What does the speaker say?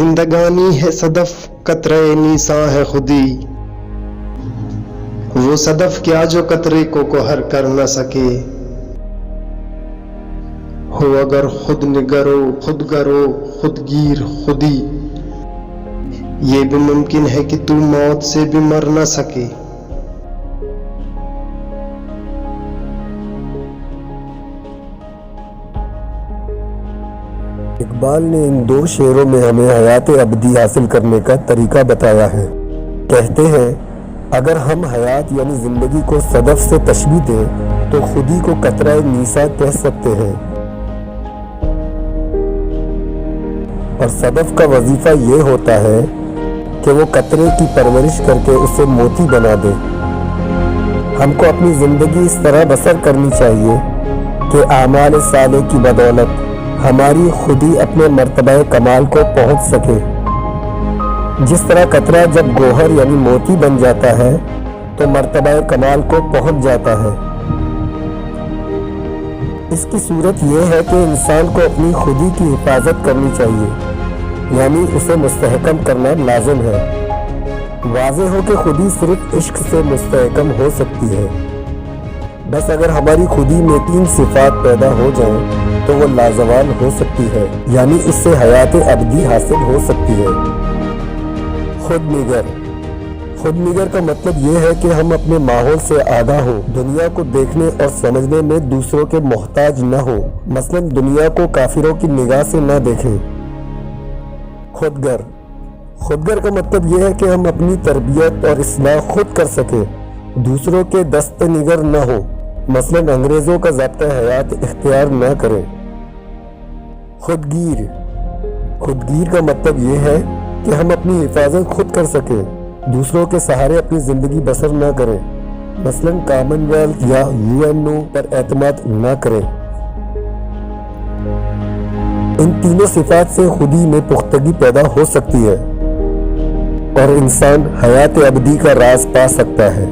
زندگانی ہے صدف قطرے نیساں ہے خودی، وہ صدف کیا جو قطرے کو گوہر کر نہ سکے۔ ہو اگر خود نگرو خود گرو خود گیر خودی، یہ بھی ممکن ہے کہ تو موت سے بھی مر نہ سکے۔ اقبال نے ان دو شعروں میں ہمیں حیات ابدی حاصل کرنے کا طریقہ بتایا ہے۔ کہتے ہیں اگر ہم حیات یعنی زندگی کو صدف سے تشبیہ دیں تو خودی کو قطرہ نیسا کہہ سکتے ہیں، اور صدف کا وظیفہ یہ ہوتا ہے کہ وہ قطرے کی پرورش کر کے اسے موتی بنا دے۔ ہم کو اپنی زندگی اس طرح بسر کرنی چاہیے کہ اعمال صالح کی بدولت ہماری خودی اپنے مرتبہ کمال کو پہنچ سکے۔ جس طرح قطرہ جب گوہر یعنی موتی بن جاتا ہے تو مرتبہ کمال کو پہنچ جاتا ہے۔ اس کی صورت یہ ہے کہ انسان کو اپنی خودی کی حفاظت کرنی چاہیے، یعنی اسے مستحکم کرنا لازم ہے۔ واضح ہو کہ خودی صرف عشق سے مستحکم ہو سکتی ہے۔ بس اگر ہماری خودی میں 3 صفات پیدا ہو جائیں تو وہ لازوال ہو سکتی ہے، یعنی اس سے حیات ابدی حاصل ہو سکتی ہے۔ خود نگر خود نگر کا مطلب یہ ہے کہ ہم اپنے ماحول سے آگاہ ہو، دنیا کو دیکھنے اور سمجھنے میں دوسروں کے محتاج نہ ہو، مثلا دنیا کو کافروں کی نگاہ سے نہ دیکھیں۔ خودگر خودگر کا مطلب یہ ہے کہ ہم اپنی تربیت اور اصلاح خود کر سکیں، دوسروں کے دست نگر نہ ہو، مثلا انگریزوں کا ضابطہ حیات اختیار نہ کریں۔ خودگیر خودگیر کا مطلب یہ ہے کہ ہم اپنی حفاظت خود کر سکیں، دوسروں کے سہارے اپنی زندگی بسر نہ کریں، مثلا کامن ویلتھ یا UNO پر اعتماد نہ کریں۔ ان تینوں صفات سے خودی میں پختگی پیدا ہو سکتی ہے اور انسان حیات ابدی کا راز پا سکتا ہے۔